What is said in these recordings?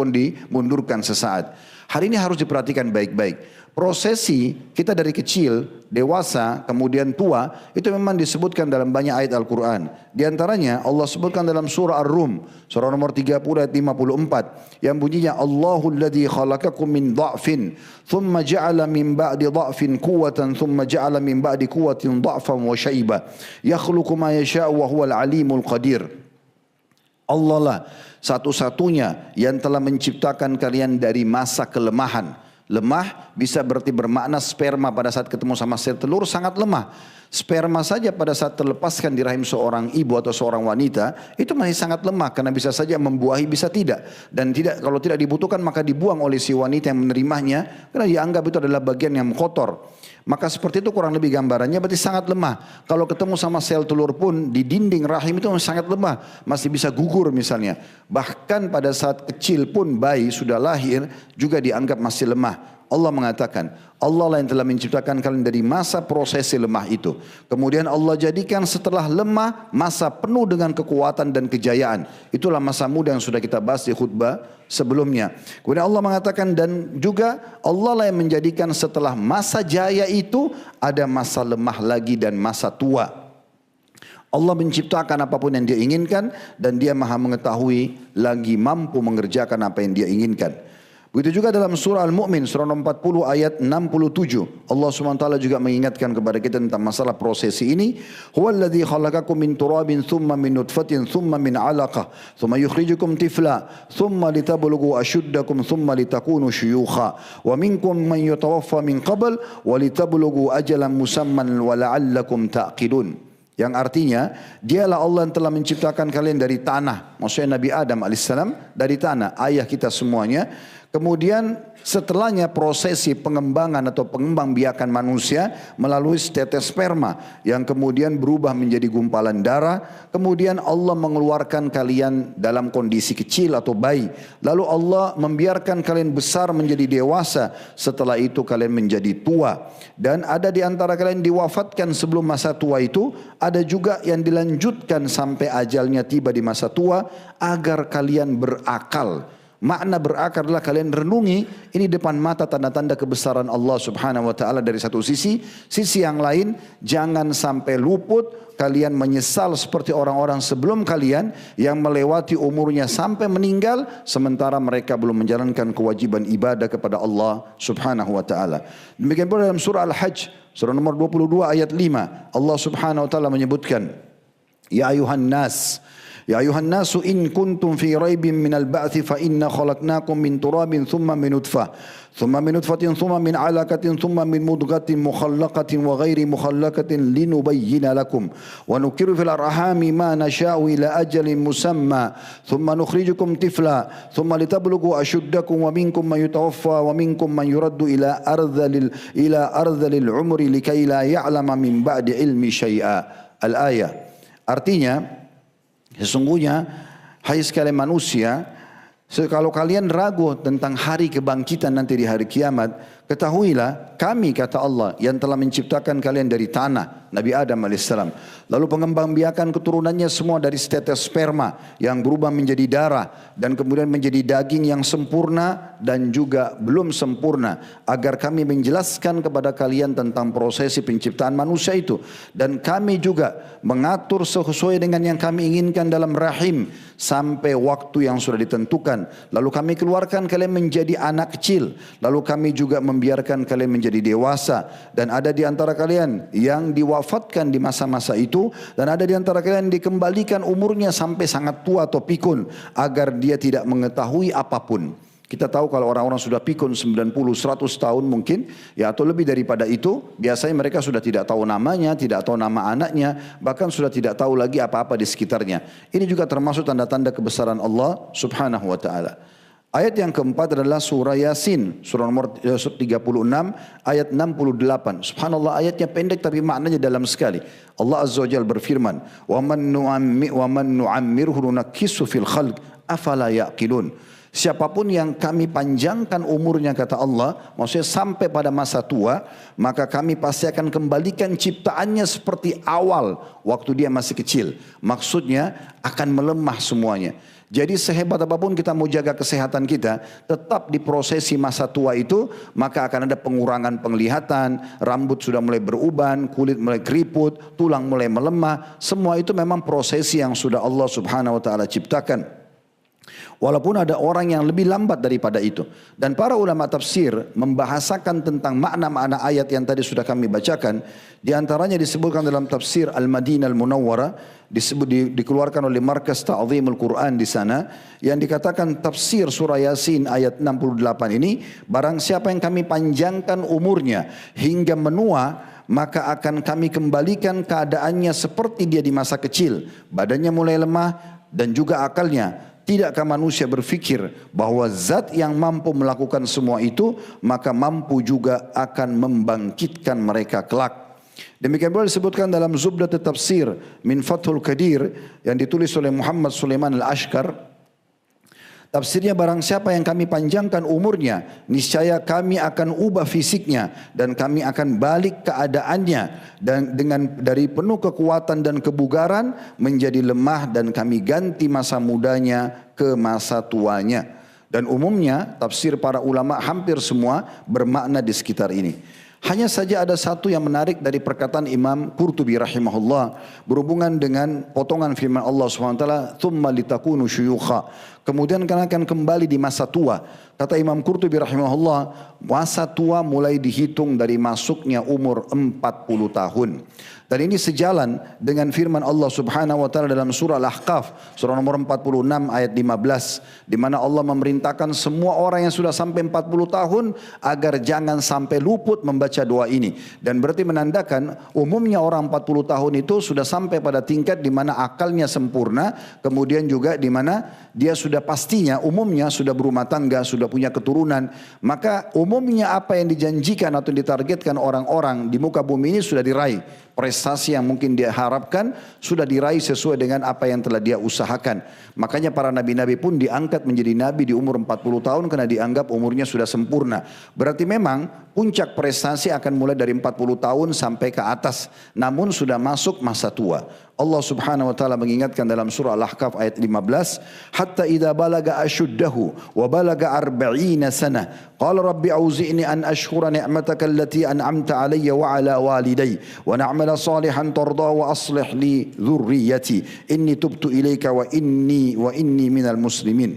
pun dimundurkan sesaat. Hari ini harus diperhatikan baik-baik. Prosesi kita dari kecil, dewasa, kemudian tua, itu memang disebutkan dalam banyak ayat Al-Quran. Di antaranya Allah sebutkan dalam surah Ar-Rum, surah nomor 30 ayat 54, yang bunyinya Allahul ladzi khalaqakum min dha'fin, thumma ja'ala min ba'di dha'fin quwwatan, thumma ja'ala min ba'di quwwatin dha'fan wa syaiba, yakhluqu ma yasha'u wa huwal alimul qadir. Allah lah satu-satunya yang telah menciptakan kalian dari masa kelemahan. Lemah bisa berarti bermakna sperma pada saat ketemu sama sel telur sangat lemah. Sperma saja pada saat terlepaskan di rahim seorang ibu atau seorang wanita itu masih sangat lemah karena bisa saja membuahi bisa tidak. Dan kalau tidak dibutuhkan maka dibuang oleh si wanita yang menerimanya karena dianggap itu adalah bagian yang kotor. Maka seperti itu kurang lebih gambarannya berarti sangat lemah. Kalau ketemu sama sel telur pun di dinding rahim itu sangat lemah. Masih bisa gugur misalnya. Bahkan pada saat kecil pun bayi sudah lahir juga dianggap masih lemah. Allah mengatakan, Allah lah yang telah menciptakan kalian dari masa prosesi lemah itu. Kemudian Allah jadikan setelah lemah masa penuh dengan kekuatan dan kejayaan. Itulah masa muda yang sudah kita bahas di khutbah sebelumnya. Kemudian Allah mengatakan dan juga Allah lah yang menjadikan setelah masa jaya itu ada masa lemah lagi dan masa tua. Allah menciptakan apapun yang dia inginkan dan dia maha mengetahui lagi mampu mengerjakan apa yang dia inginkan. Begitu juga dalam surah Al-Mu'min, surah 40 ayat 67. Allah SWT juga mengingatkan kepada kita tentang masalah prosesi ini. Huwallazi khalaqakum min turabin thumma min nutfatin thumma min 'alaqah thumma yukhrijukum tifla thumma litablughu ashuddakum thumma litakunu syuyukha wa minkum man yatawaffa min qabl wa litablughu ajalan musamman wa la'allakum ta'qilun. Yang artinya, dialah Allah yang telah menciptakan kalian dari tanah. Maksudnya Nabi Adam alaihissalam dari tanah, ayah kita semuanya. Kemudian setelahnya prosesi pengembangan atau pengembangbiakan manusia melalui tetes sperma yang kemudian berubah menjadi gumpalan darah. Kemudian Allah mengeluarkan kalian dalam kondisi kecil atau bayi. Lalu Allah membiarkan kalian besar menjadi dewasa. Setelah itu kalian menjadi tua. Dan ada di antara kalian diwafatkan sebelum masa tua itu. Ada juga yang dilanjutkan sampai ajalnya tiba di masa tua agar kalian berakal. Makna berakar adalah kalian renungi ini depan mata tanda-tanda kebesaran Allah subhanahu wa ta'ala dari satu sisi. Sisi yang lain jangan sampai luput kalian menyesal seperti orang-orang sebelum kalian yang melewati umurnya sampai meninggal sementara mereka belum menjalankan kewajiban ibadah kepada Allah subhanahu wa ta'ala. Demikian pula dalam surah Al-Hajj surah nomor 22 ayat 5 Allah subhanahu wa ta'ala menyebutkan Ya ayuhan nas Ya ayuhan nasu in kuntum fi raibin minal ba'thi fa inna khalaqnakum min turabin thumma min nutfah thumma min nutfatin thumma min 'alaqatin thumma min mudghatin mukhallaqatin wa ghairi mukhallaqatin linubayyina lakum wa nukiru fil arhami ma nasha'u ila ajalin musamma thumma nukhrijukum tifla thumma litablughu ashuddakum wa minkum man yutawaffa wa minkum man yuraddu ila ardhalil umri likay la ya'lama min ba'di ilmi syai'a. Al-ayah. Artinya sesungguhnya, hai sekalian manusia, kalau kalian ragu tentang hari kebangkitan nanti di hari kiamat, ketahuilah kami kata Allah yang telah menciptakan kalian dari tanah, Nabi Adam alaihissalam. Lalu pengembangbiakan keturunannya semua dari setetes sperma yang berubah menjadi darah dan kemudian menjadi daging yang sempurna dan juga belum sempurna agar kami menjelaskan kepada kalian tentang prosesi penciptaan manusia itu dan kami juga mengatur sesuai dengan yang kami inginkan dalam rahim sampai waktu yang sudah ditentukan. Lalu kami keluarkan kalian menjadi anak kecil, lalu kami juga membiarkan kalian menjadi dewasa dan ada di antara kalian yang diwafatkan di masa-masa itu dan ada di antara kalian yang dikembalikan umurnya sampai sangat tua atau pikun agar dia tidak mengetahui apapun. Kita tahu kalau orang-orang sudah pikun 90, 100 tahun mungkin ya atau lebih daripada itu biasanya mereka sudah tidak tahu namanya, tidak tahu nama anaknya, bahkan sudah tidak tahu lagi apa-apa di sekitarnya. Ini juga termasuk tanda-tanda kebesaran Allah subhanahu wa ta'ala. Ayat yang keempat adalah surah Yasin, surah nomor 36 ayat 68. Subhanallah ayatnya pendek tapi maknanya dalam sekali. Allah Azza wa Jalla berfirman, "Wa man nu'ammirhu nunakkisu fil khalq afala yaqilun." Siapapun yang kami panjangkan umurnya kata Allah, maksudnya sampai pada masa tua, maka kami pasti akan kembalikan ciptaannya seperti awal waktu dia masih kecil. Maksudnya akan melemah semuanya. Jadi sehebat apapun kita mau jaga kesehatan kita, tetap di prosesi masa tua itu, maka akan ada pengurangan penglihatan, rambut sudah mulai beruban, kulit mulai keriput, tulang mulai melemah. Semua itu memang prosesi yang sudah Allah Subhanahu wa taala ciptakan. Walaupun ada orang yang lebih lambat daripada itu. Dan para ulama tafsir membahasakan tentang makna-makna ayat yang tadi sudah kami bacakan. Di antaranya disebutkan dalam tafsir Al-Madinah Al-Munawwarah, dikeluarkan oleh Markas Ta'zimul Quran di sana, yang dikatakan tafsir surah Yasin ayat 68 ini, barang siapa yang kami panjangkan umurnya hingga menua, maka akan kami kembalikan keadaannya seperti dia di masa kecil. Badannya mulai lemah dan juga akalnya. Tidakkah manusia berfikir bahwa zat yang mampu melakukan semua itu, maka mampu juga akan membangkitkan mereka kelak. Demikian pula disebutkan dalam Zubdat Tafsir min Fathul Qadir yang ditulis oleh Muhammad Sulaiman Al-Ashkar. Tafsirnya, barang siapa yang kami panjangkan umurnya, niscaya kami akan ubah fisiknya dan kami akan balik keadaannya dan dari penuh kekuatan dan kebugaran menjadi lemah dan kami ganti masa mudanya ke masa tuanya. Dan umumnya tafsir para ulama hampir semua bermakna di sekitar ini. Hanya saja ada satu yang menarik dari perkataan Imam Qurtubi rahimahullah berhubungan dengan potongan firman Allah SWT, "Tsumma litakunu syuyukha." Kemudian kalian akan kembali di masa tua. Kata Imam Qurtubi rahimahullah, masa tua mulai dihitung dari masuknya umur 40 tahun. Dan ini sejalan dengan firman Allah Subhanahu wa taala dalam surah Al-Ahqaf, surah nomor 46 ayat 15, di mana Allah memerintahkan semua orang yang sudah sampai 40 tahun agar jangan sampai luput membaca doa ini. Dan berarti menandakan umumnya orang 40 tahun itu sudah sampai pada tingkat di mana akalnya sempurna, kemudian juga di mana dia sudah pastinya umumnya sudah berumah tangga, sudah punya keturunan. Maka umumnya apa yang dijanjikan atau ditargetkan orang-orang di muka bumi ini sudah diraih. Prestasi yang mungkin dia harapkan sudah diraih sesuai dengan apa yang telah dia usahakan. Makanya para nabi-nabi pun diangkat menjadi nabi di umur 40 tahun karena dianggap umurnya sudah sempurna. Berarti memang puncak prestasi akan mulai dari 40 tahun sampai ke atas. Namun sudah masuk masa tua. Allah Subhanahu wa taala mengingatkan dalam surah Al-Ahqaf ayat 15, hatta idza balaga ashuddahu wa balaga 40 sanah qala rabbi auzi'ni an ashkura ni'mataka allati an'amta alayya wa ala walidayya wa na'mala salihan tarda wa aslih li dhurriyyati inni tubtu ilaika wa inni minal muslimin.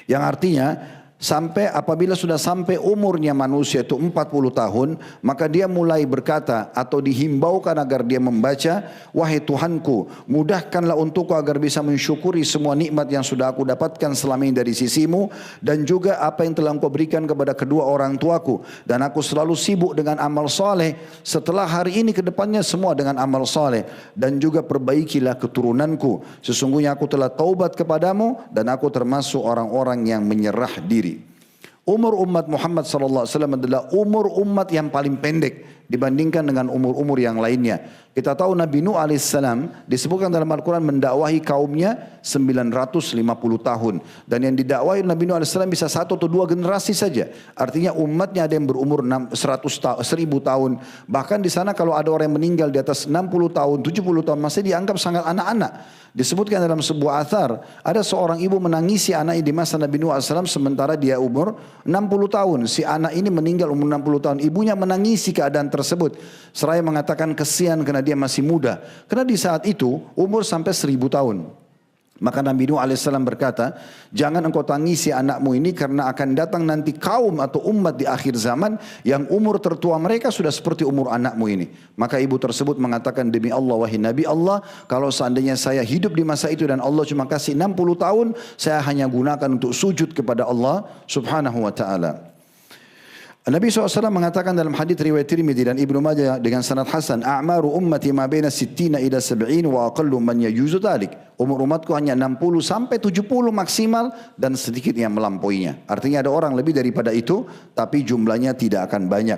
Yang artinya sampai apabila sudah sampai umurnya manusia itu 40 tahun, maka dia mulai berkata atau dihimbaukan agar dia membaca, wahai Tuhanku, mudahkanlah untukku agar bisa mensyukuri semua nikmat yang sudah aku dapatkan selama ini dari sisimu, dan juga apa yang telah engkau berikan kepada kedua orang tuaku, dan aku selalu sibuk dengan amal saleh, setelah hari ini ke depannya semua dengan amal saleh, dan juga perbaikilah keturunanku, sesungguhnya aku telah taubat kepadamu dan aku termasuk orang-orang yang menyerah diri. Umur umat Muhammad SAW adalah umur umat yang paling pendek dibandingkan dengan umur-umur yang lainnya. Kita tahu Nabi Nuh alaihissalam disebutkan dalam Al-Quran mendakwahi kaumnya 950 tahun. Dan yang didakwahi Nabi Nuh alaihissalam bisa 1 atau 2 generasi saja. Artinya umatnya ada yang berumur 1000 tahun. Bahkan di sana kalau ada orang yang meninggal di atas 60 tahun, 70 tahun masih dianggap sangat anak-anak. Disebutkan dalam sebuah athar, ada seorang ibu menangisi anaknya di masa Nabi Nuh alaihissalam sementara dia umur 60 tahun. Si anak ini meninggal umur 60 tahun. Ibunya menangisi keadaan tersebut. Seraya mengatakan kesian karena dia masih muda. Karena di saat itu umur sampai 1000 tahun. Maka Nabi Nuh alaihissalam berkata, jangan engkau tangisi anakmu ini karena akan datang nanti kaum atau umat di akhir zaman yang umur tertua mereka sudah seperti umur anakmu ini. Maka ibu tersebut mengatakan, demi Allah wahai Nabi Allah, kalau seandainya saya hidup di masa itu dan Allah cuma kasih 60 tahun, saya hanya gunakan untuk sujud kepada Allah Subhanahu wa ta'ala. Nabi SAW mengatakan dalam hadits riwayat Tirmidzi dan Ibnu Majah dengan sanad hasan, a'maru ummati ma baina 60 ila 70 wa aqallu man yajuzu dzalik. Umur umatku hanya 60 sampai 70 maksimal dan sedikit yang melampauinya. Artinya ada orang lebih daripada itu tapi jumlahnya tidak akan banyak.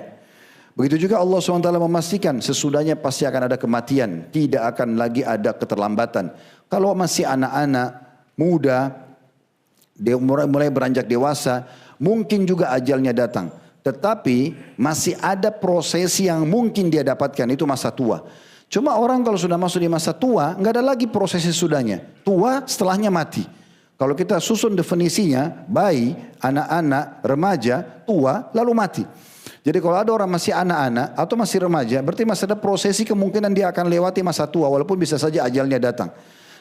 Begitu juga Allah SWT memastikan sesudahnya pasti akan ada kematian, tidak akan lagi ada keterlambatan. Kalau masih anak-anak, muda, dia mulai beranjak dewasa, mungkin juga ajalnya datang. Tetapi masih ada prosesi yang mungkin dia dapatkan, itu masa tua. Cuma orang kalau sudah masuk di masa tua, nggak ada lagi prosesi sudahnya. Tua setelahnya mati. Kalau kita susun definisinya, bayi, anak-anak, remaja, tua, lalu mati. Jadi kalau ada orang masih anak-anak atau masih remaja, berarti masih ada prosesi kemungkinan dia akan lewati masa tua, walaupun bisa saja ajalnya datang.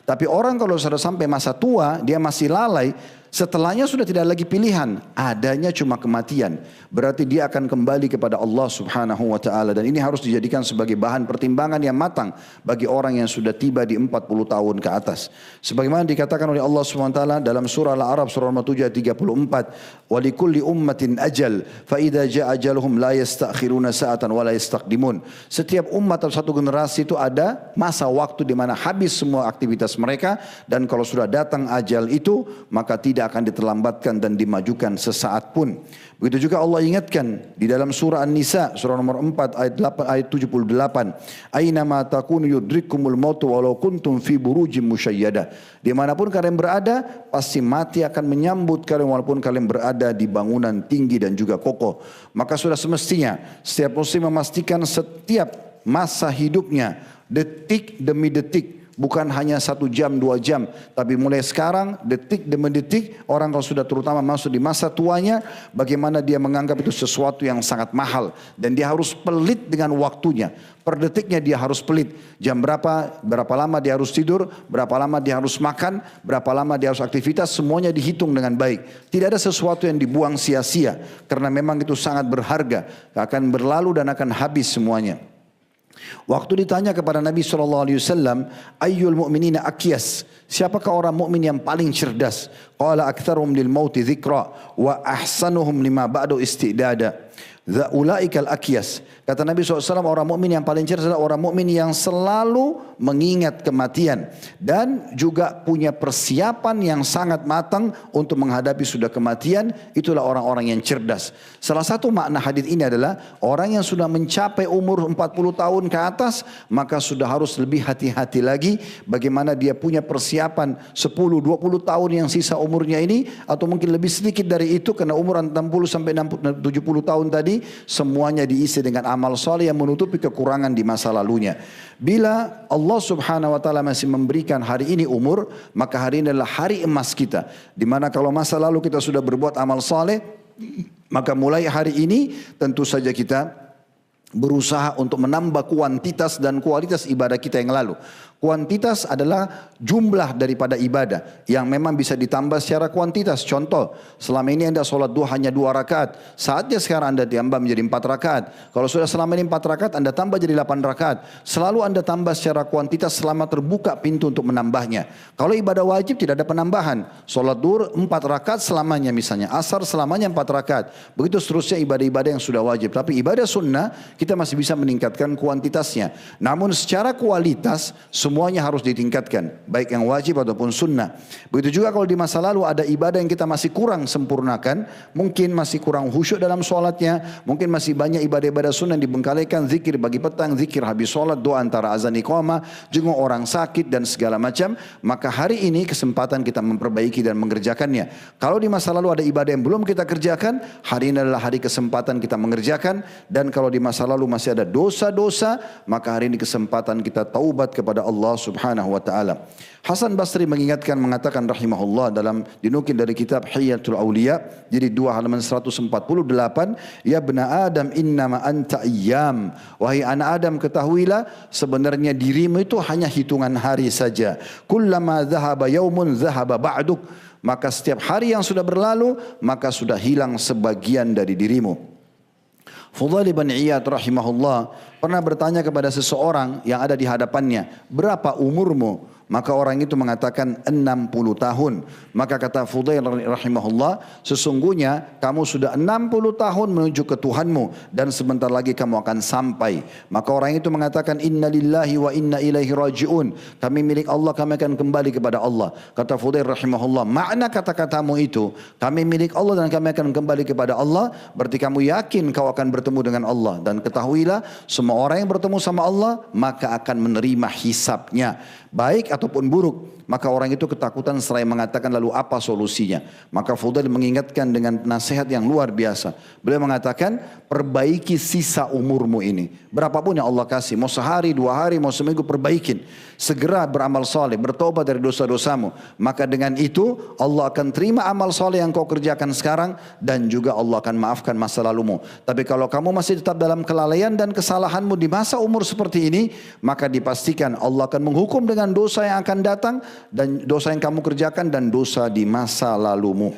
Tapi orang kalau sudah sampai masa tua, dia masih lalai, setelahnya sudah tidak lagi pilihan, adanya cuma kematian. Berarti dia akan kembali kepada Allah Subhanahu wa ta'ala. Dan ini harus dijadikan sebagai bahan pertimbangan yang matang bagi orang yang sudah tiba di 40 tahun ke atas. Sebagaimana dikatakan oleh Allah Subhanahu wa ta'ala dalam surah Al-A'raf surah nomor 7 ayat 34, "Wa likulli ummatin ajal, fa idza jaa ajaluhum la yastakhiruna sa'atan wa la yastaqdimun." Setiap umat atau satu generasi itu ada masa waktu di mana habis semua aktivitas mereka, dan kalau sudah datang ajal itu maka tidak akan diterlambatkan dan dimajukan sesaat pun. Begitu juga Allah ingatkan di dalam surah An-Nisa surah nomor 4 ayat 78, "Aina ma takunu yudrikkumul mautu walau kuntum fi burujim musyayyada." Dimanapun kalian berada, pasti mati akan menyambut kalian walaupun kalian berada di bangunan tinggi dan juga kokoh. Maka sudah semestinya setiap muslim memastikan setiap masa hidupnya, detik demi detik, bukan hanya 1 jam, 2 jam. Tapi mulai sekarang, detik demi detik, orang kalau sudah terutama masuk di masa tuanya, bagaimana dia menganggap itu sesuatu yang sangat mahal. Dan dia harus pelit dengan waktunya. Per detiknya dia harus pelit. Jam berapa lama dia harus tidur, berapa lama dia harus makan, berapa lama dia harus aktivitas, semuanya dihitung dengan baik. Tidak ada sesuatu yang dibuang sia-sia. Karena memang itu sangat berharga. Akan berlalu dan akan habis semuanya. Waktu ditanya kepada Nabi SAW, "Ayyul mu'minina akyas?" Siapakah orang mukmin yang paling cerdas? Qala aktsaruhum lil mauti dzikra wa ahsanuhum lima ba'du istidada. Ulaikal akyas. Kata Nabi SAW, orang mukmin yang paling cerdas adalah orang mukmin yang selalu mengingat kematian dan juga punya persiapan yang sangat matang untuk menghadapi sudah kematian. Itulah orang-orang yang cerdas. Salah satu makna hadis ini adalah orang yang sudah mencapai umur 40 tahun ke atas, maka sudah harus lebih hati-hati lagi bagaimana dia punya persiapan 10-20 tahun yang sisa umurnya ini, atau mungkin lebih sedikit dari itu karena umur 60 sampai 70 tahun tadi semuanya diisi dengan amal soleh yang menutupi kekurangan di masa lalunya. Bila Allah Subhanahu wa ta'ala masih memberikan hari ini umur, maka hari ini adalah hari emas kita, di mana kalau masa lalu kita sudah berbuat amal soleh, maka mulai hari ini tentu saja kita berusaha untuk menambah kuantitas dan kualitas ibadah kita yang lalu. Kuantitas adalah jumlah daripada ibadah yang memang bisa ditambah secara kuantitas. Contoh, selama ini Anda sholat duha hanya 2 rakaat. Saatnya sekarang Anda tambah menjadi 4 rakaat. Kalau sudah selama ini 4 rakaat, Anda tambah jadi 8 rakaat. Selalu Anda tambah secara kuantitas selama terbuka pintu untuk menambahnya. Kalau ibadah wajib tidak ada penambahan. Sholat duhur 4 rakaat selamanya misalnya. Asar selamanya 4 rakaat. Begitu seterusnya ibadah-ibadah yang sudah wajib. Tapi ibadah sunnah kita masih bisa meningkatkan kuantitasnya. Namun secara kualitas semuanya harus ditingkatkan, baik yang wajib ataupun sunnah. Begitu juga kalau di masa lalu ada ibadah yang kita masih kurang sempurnakan, mungkin masih kurang khusyuk dalam sholatnya, mungkin masih banyak ibadah-ibadah sunnah yang dibengkalikan, zikir pagi petang, zikir habis sholat, doa antara azan iqamah, jenguk orang sakit dan segala macam. Maka hari ini kesempatan kita memperbaiki dan mengerjakannya. Kalau di masa lalu ada ibadah yang belum kita kerjakan, hari ini adalah hari kesempatan kita mengerjakan. Dan kalau di masa lalu masih ada dosa-dosa, maka hari ini kesempatan kita taubat kepada Allah Subhanahu wa ta'ala. Hasan Basri mengingatkan, mengatakan rahimahullah dalam dinukil dari kitab Hiyatul Auliya, jadi 2 halaman 148, "Ya bena Adam innama anta ayyam." Wahai anak Adam, ketahuilah sebenarnya dirimu itu hanya hitungan hari saja. Kullama dhahaba yaumun dhahaba ba'duk. Maka setiap hari yang sudah berlalu, maka sudah hilang sebagian dari dirimu. Fudail bin Iyad rahimahullah pernah bertanya kepada seseorang yang ada di hadapannya, "Berapa umurmu?" Maka orang itu mengatakan 60 tahun. Maka kata Fudail rahimahullah, "Sesungguhnya kamu sudah 60 tahun menuju ke Tuhanmu dan sebentar lagi kamu akan sampai." Maka orang itu mengatakan, "Inna lillahi wa inna ilaihi raji'un." Kami milik Allah, kami akan kembali kepada Allah. Kata Fudail rahimahullah, makna kata-katamu itu, kami milik Allah dan kami akan kembali kepada Allah, berarti kamu yakin kau akan bertemu dengan Allah. Dan ketahuilah, semua orang yang bertemu sama Allah maka akan menerima hisabnya, baik ataupun buruk. Maka orang itu ketakutan seraya mengatakan lalu apa solusinya. Maka Fudail mengingatkan dengan nasihat yang luar biasa. Beliau mengatakan perbaiki sisa umurmu ini. Berapapun yang Allah kasih. Mau sehari, 2 hari, mau seminggu perbaikin. Segera beramal soleh, bertobat dari dosa-dosamu. Maka dengan itu Allah akan terima amal soleh yang kau kerjakan sekarang. Dan juga Allah akan maafkan masa lalumu. Tapi kalau kamu masih tetap dalam kelalaian dan kesalahanmu di masa umur seperti ini. Maka dipastikan Allah akan menghukum dengan dosa yang akan datang. Dan dosa yang kamu kerjakan dan dosa di masa lalumu.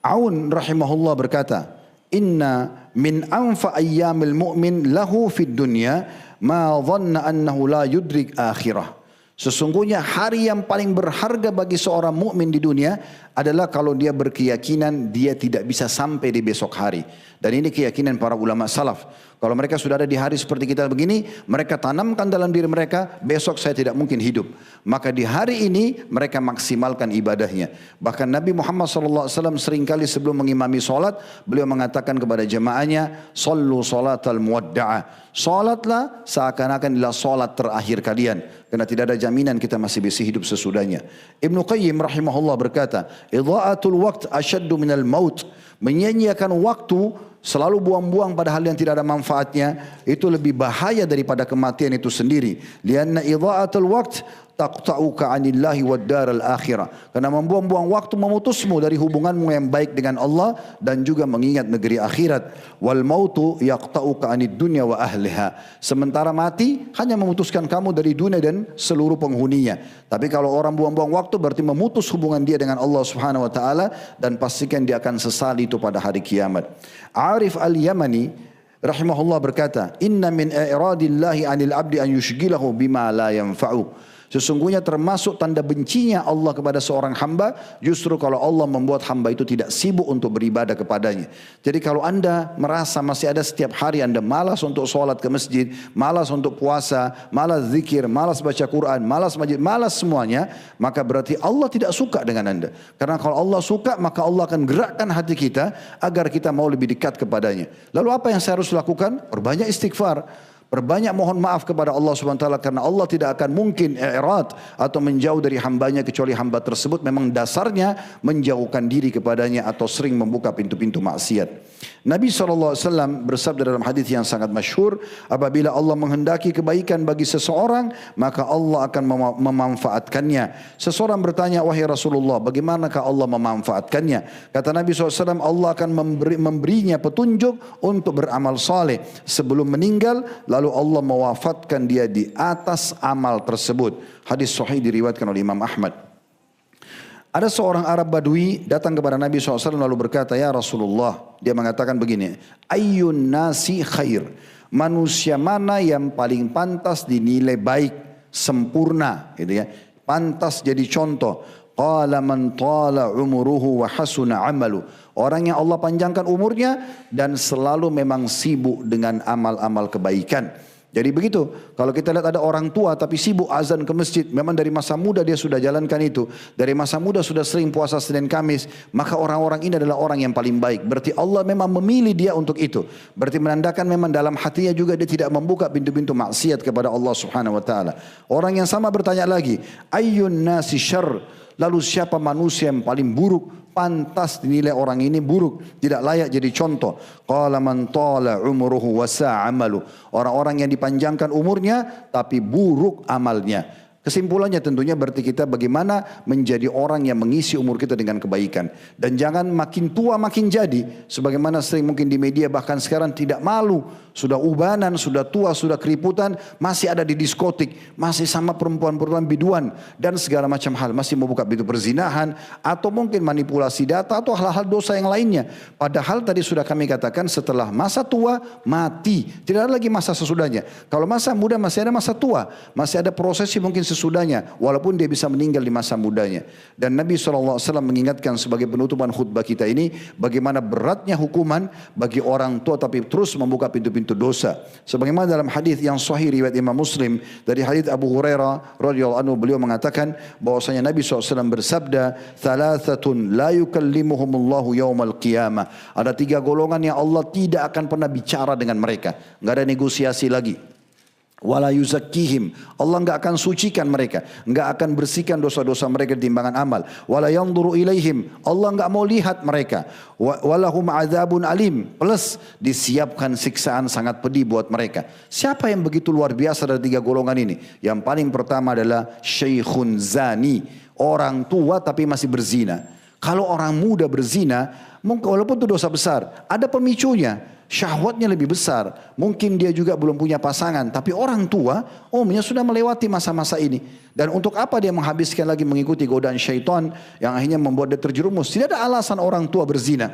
Aun rahimahullah berkata, Inna min anfa ayyamil mu'min lahu fid dunya ma dhanna annahu la yudrik akhirah. Sesungguhnya hari yang paling berharga bagi seorang mukmin di dunia adalah kalau dia berkeyakinan dia tidak bisa sampai di besok hari. Dan ini keyakinan para ulama salaf. Kalau mereka sudah ada di hari seperti kita begini, mereka tanamkan dalam diri mereka, besok saya tidak mungkin hidup. Maka di hari ini mereka maksimalkan ibadahnya. Bahkan Nabi Muhammad SAW seringkali sebelum mengimami solat, beliau mengatakan kepada jemaahnya, Sallu salatal muwadda'ah. Solatlah seakan-akan adalah solat terakhir kalian. Karena tidak ada jaminan kita masih bisa hidup sesudahnya. Ibnu Qayyim rahimahullah berkata, Idha'atul waqt asyaddu minal maut. Menyanyiakan waktu, selalu buang-buang pada hal yang tidak ada manfaatnya, itu lebih bahaya daripada kematian itu sendiri. Lianna idha'atul waqt taqta'uka 'anillahi wad daral akhirah. Karena membuang-buang waktu memutusmu dari hubunganmu yang baik dengan Allah dan juga mengingat negeri akhirat. Wal mautu yaqta'uka 'anid dunya wa ahliha. Sementara mati hanya memutuskan kamu dari dunia dan seluruh penghuninya. Tapi kalau orang buang-buang waktu berarti memutus hubungan dia dengan Allah Subhanahu wa taala dan pastikan dia akan sesali itu pada hari kiamat. Arif Al-Yamani rahimahullah berkata, Inna min i'radillahi 'anil 'abdi an yushghilahu bima la yanfa'u. Sesungguhnya termasuk tanda bencinya Allah kepada seorang hamba justru kalau Allah membuat hamba itu tidak sibuk untuk beribadah kepadanya. Jadi kalau anda merasa masih ada setiap hari anda malas untuk sholat ke masjid, malas untuk puasa, malas zikir, malas baca Quran, malas majid, malas semuanya, maka berarti Allah tidak suka dengan anda. Karena kalau Allah suka maka Allah akan gerakkan hati kita agar kita mau lebih dekat kepadanya. Lalu apa yang saya harus lakukan? Perbanyak istighfar. Perbanyak mohon maaf kepada Allah SWT karena Allah tidak akan mungkin i'rad atau menjauh dari hambanya kecuali hamba tersebut memang dasarnya menjauhkan diri kepadanya atau sering membuka pintu-pintu maksiat. Nabi SAW bersabda dalam hadis yang sangat masyhur, apabila Allah menghendaki kebaikan bagi seseorang maka Allah akan memanfaatkannya. Seseorang bertanya, wahai Rasulullah, bagaimanakah Allah memanfaatkannya? Kata Nabi SAW, Allah akan memberinya petunjuk untuk beramal saleh sebelum meninggal. Lalu Allah mewafatkan dia di atas amal tersebut. Hadis sahih diriwayatkan oleh Imam Ahmad. Ada seorang Arab Badui datang kepada Nabi SAW lalu berkata, ya Rasulullah, dia mengatakan begini, Ayyun nasi khair. Manusia mana yang paling pantas dinilai baik, sempurna, gitu ya. Pantas jadi contoh. Qala man tala umuruhu wa hasuna amalu. Orang yang Allah panjangkan umurnya dan selalu memang sibuk dengan amal-amal kebaikan. Jadi begitu, kalau kita lihat ada orang tua tapi sibuk azan ke masjid, memang dari masa muda dia sudah jalankan itu. Dari masa muda sudah sering puasa Senin Kamis, maka orang-orang ini adalah orang yang paling baik. Berarti Allah memang memilih dia untuk itu. Berarti menandakan memang dalam hatinya juga dia tidak membuka pintu-pintu maksiat kepada Allah Subhanahu wa taala. Orang yang sama bertanya lagi, ayyun nasi syarr? Lalu siapa manusia yang paling buruk? Pantas dinilai orang ini buruk, tidak layak jadi contoh. Qala man tala umruhu wa sa'a amalu. Orang-orang yang dipanjangkan umurnya tapi buruk amalnya. Kesimpulannya tentunya berarti kita bagaimana menjadi orang yang mengisi umur kita dengan kebaikan. Dan jangan makin tua makin jadi. Sebagaimana sering mungkin di media bahkan sekarang tidak malu. Sudah ubanan, sudah tua, sudah keriputan. Masih ada di diskotik. Masih sama perempuan-perempuan biduan. Dan segala macam hal. Masih membuka pintu perzinahan. Atau mungkin manipulasi data atau hal-hal dosa yang lainnya. Padahal tadi sudah kami katakan setelah masa tua mati. Tidak ada lagi masa sesudahnya. Kalau masa muda masih ada masa tua. Masih ada prosesi mungkin sesudahnya, walaupun dia bisa meninggal di masa mudanya. Dan Nabi SAW mengingatkan sebagai penutupan khutbah kita ini, bagaimana beratnya hukuman bagi orang tua tapi terus membuka pintu-pintu dosa. Sebagaimana dalam hadis yang sahih riwayat Imam Muslim dari hadis Abu Hurairah radhiyallahu anhu, beliau mengatakan bahwasanya Nabi SAW bersabda, "Thalathatun la yukallimuhumullahu yaumal qiyamah." Ada 3 golongan yang Allah tidak akan pernah bicara dengan mereka, enggak ada negosiasi lagi. Wala yuzakkihim. Allah enggak akan sucikan mereka, enggak akan bersihkan dosa-dosa mereka di timbangan amal. Wala yanzuru ilaihim. Allah enggak mau lihat mereka. Walahum adzabun alim. Plus disiapkan siksaan sangat pedih buat mereka. Siapa yang begitu luar biasa dari 3 golongan ini? Yang paling pertama adalah syaikhun zani, orang tua tapi masih berzina. Kalau orang muda berzina, walaupun itu dosa besar, ada pemicunya. Syahwatnya lebih besar. Mungkin dia juga belum punya pasangan. Tapi orang tua, umumnya sudah melewati masa-masa ini. Dan untuk apa dia menghabiskan lagi mengikuti godaan syaitan yang akhirnya membuat dia terjerumus. Tidak ada alasan orang tua berzina.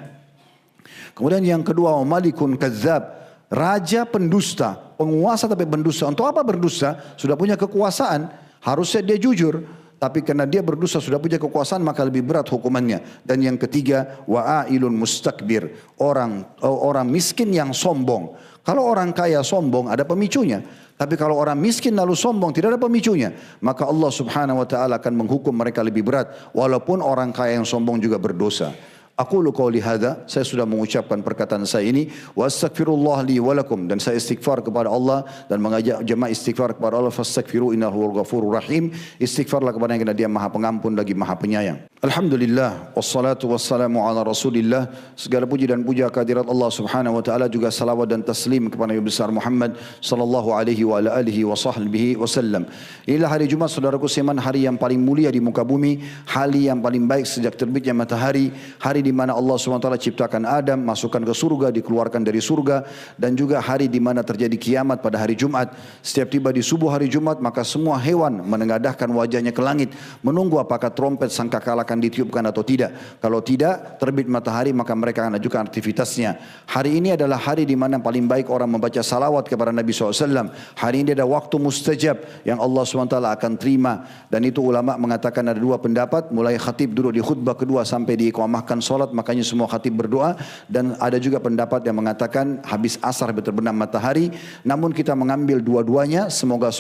Kemudian yang kedua, malikun kadzab. Raja pendusta. Penguasa tapi pendusta. Untuk apa berdusta? Sudah punya kekuasaan. Harusnya dia jujur. Tapi karena dia berdosa sudah punya kekuasaan maka lebih berat hukumannya. Dan yang ketiga, wa'ailun mustakbir, orang miskin yang sombong. Kalau orang kaya sombong ada pemicunya. Tapi kalau orang miskin lalu sombong tidak ada pemicunya, maka Allah Subhanahu wa taala akan menghukum mereka lebih berat walaupun orang kaya yang sombong juga berdosa. Aqulu qauli hadza, saya sudah mengucapkan perkataan saya ini, wa astaghfirullah li wa lakum, dan saya istighfar kepada Allah dan mengajak jemaah istighfar kepada Allah, fastaghfiru innahu huwal ghafurur rahim. Istighfarlah kepada yang Dia Maha Pengampun lagi Maha Penyayang. Alhamdulillah wassalatu wassalamu ala Rasulillah. Segala puji dan puja kehadirat Allah Subhanahu wa taala, juga salawat dan taslim kepada Nabi besar Muhammad sallallahu alaihi wa ala alihi wa sahbihi wasallam. Inilah hari Jumat saudaraku seiman, hari yang paling mulia di muka bumi, hari yang paling baik sejak terbitnya matahari, hari di mana Allah SWT ciptakan Adam, masukkan ke surga, dikeluarkan dari surga, dan juga hari di mana terjadi kiamat pada hari Jumat. Setiap tiba di subuh hari Jumat, maka semua hewan menengadahkan wajahnya ke langit, menunggu apakah trompet sangkakala akan ditiupkan atau tidak. Kalau tidak, terbit matahari, maka mereka akan lanjutkan aktivitasnya. Hari ini adalah hari di mana paling baik orang membaca salawat kepada Nabi SAW. Hari ini ada waktu mustajab yang Allah SWT akan terima. Dan itu ulama mengatakan ada 2 pendapat, mulai khatib duduk di khutbah kedua sampai diiqamahkan salat, makanya semua khatib berdoa. Dan ada juga pendapat yang mengatakan habis asar terbenam matahari. Namun kita mengambil dua-duanya, semoga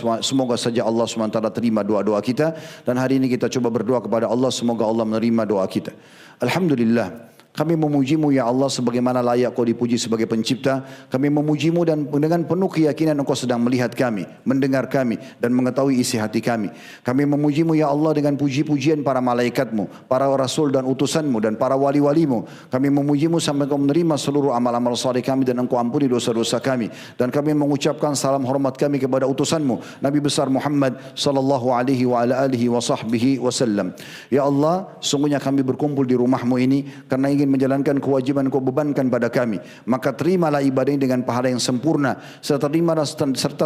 saja Allah SWT terima doa-doa kita. Dan hari ini kita coba berdoa kepada Allah, semoga Allah menerima doa kita. Alhamdulillah, kami memujimu ya Allah sebagaimana layak kau dipuji sebagai pencipta. Kami memujimu dan dengan penuh keyakinan engkau sedang melihat kami, mendengar kami dan mengetahui isi hati kami. Kami memujimu ya Allah dengan puji-pujian para malaikatmu, para rasul dan utusanmu dan para wali-walimu. Kami memujimu sampai engkau menerima seluruh amal-amal saleh kami dan engkau ampuni dosa-dosa kami. Dan kami mengucapkan salam hormat kami kepada utusanmu Nabi besar Muhammad sallallahu alaihi wa ala alihi wa sahbihi wasallam. Ya Allah, sungguhnya kami berkumpul di rumahmu ini karena ingin menjalankan kewajiban kau bebankan pada kami. Maka terimalah ibadah ini dengan pahala yang sempurna, serta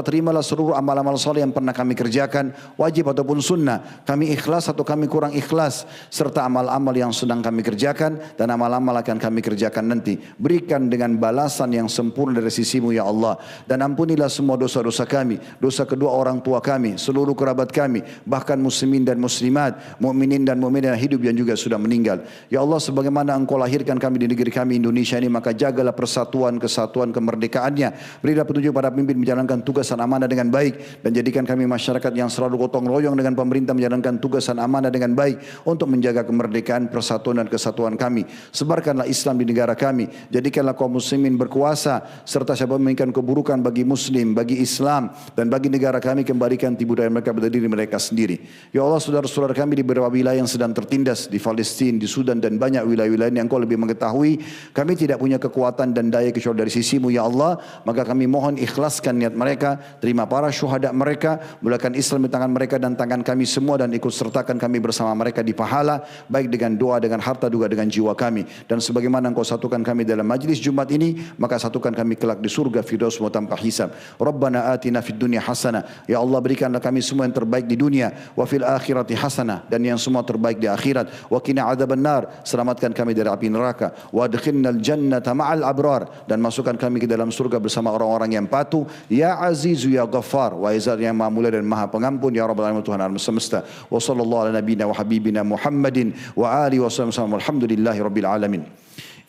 terimalah seluruh amal-amal saleh yang pernah kami kerjakan, wajib ataupun sunnah, kami ikhlas atau kami kurang ikhlas, serta amal-amal yang sedang kami kerjakan dan amal-amal akan kami kerjakan nanti. Berikan dengan balasan yang sempurna dari sisimu ya Allah. Dan ampunilah semua dosa-dosa kami, dosa kedua orang tua kami, seluruh kerabat kami, bahkan muslimin dan muslimat, mukminin dan mukminat yang hidup yang juga sudah meninggal. Ya Allah, sebagaimana engkau lahirkan kami di negeri kami Indonesia ini, maka jagalah persatuan, kesatuan, kemerdekaannya. Berilah petunjuk pada pemimpin menjalankan tugas dan amanah dengan baik, dan jadikan kami masyarakat yang selalu gotong royong dengan pemerintah menjalankan tugas dan amanah dengan baik untuk menjaga kemerdekaan, persatuan dan kesatuan kami. Sebarkanlah Islam di negara kami, jadikanlah kaum muslimin berkuasa, serta siapa menginginkan keburukan bagi muslim, bagi Islam dan bagi negara kami, kembalikan tibu daya mereka pada diri mereka sendiri. Ya Allah, saudara-saudara kami di beberapa wilayah yang sedang tertindas, di Palestina, di Sudan dan banyak wilayah-wilayah yang Engkau lebih mengetahui. Kami tidak punya kekuatan dan daya kecuali dari sisimu ya Allah. Maka kami mohon ikhlaskan niat mereka, terima para syuhada mereka, mulakan Islam di tangan mereka dan tangan kami semua, dan ikut sertakan kami bersama mereka di pahala, baik dengan doa, dengan harta, juga dengan jiwa kami. Dan sebagaimana Engkau satukan kami dalam majlis Jumat ini, maka satukan kami kelak di surga Firdaus tanpa hisab. Rabbana atina fid dunya hasanah, ya Allah berikanlah kami semua yang terbaik di dunia, wa fil akhirati hasanah, dan yang semua terbaik di akhirat, wa qina adzabannar, selamatkan kami dari api neraka, wa adkhilnal jannata ma'al abrar, dan masukkan kami ke dalam surga bersama orang-orang yang patuh. Ya Azizu ya Ghaffar, wa Izar yang Maha Mulia dan Maha Pengampun, ya Rabbal Alamin, Tuhan alam semesta. Wa sallallahu ala nabiyina wa habibina Muhammadin wa alihi wa sallam, walhamdulillahi rabbil alamin.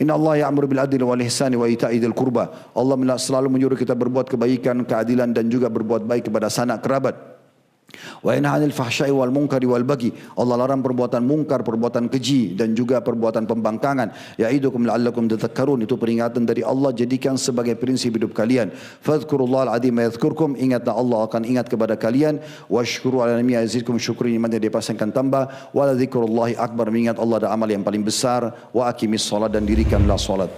Inna Allah ya'muru bil adli wal ihsani wa ita'i dzil qurba. Allah selalu menyuruh kita berbuat kebaikan, keadilan dan juga berbuat baik kepada sanak kerabat. Wa yanha 'anil fahsya'i wal munkari wal baghi. Allah larang perbuatan mungkar, perbuatan keji dan juga perbuatan pembangkangan. Ya'idukum la'allakum tadhakkarun. Itu peringatan dari Allah, jadikan sebagai prinsip hidup kalian. Fadhkurullahal 'azim yadhkurkum. Ingatlah Allah akan ingat kepada kalian. Washkuru 'ala ni'matihi yazidkum. Syukuri nikmatnya dia pasangkan tambah. Wa la dzikrullahi akbar. Mengingat Allah ada amal yang paling besar. Wa aqimis shalah, dan dirikanlah salat.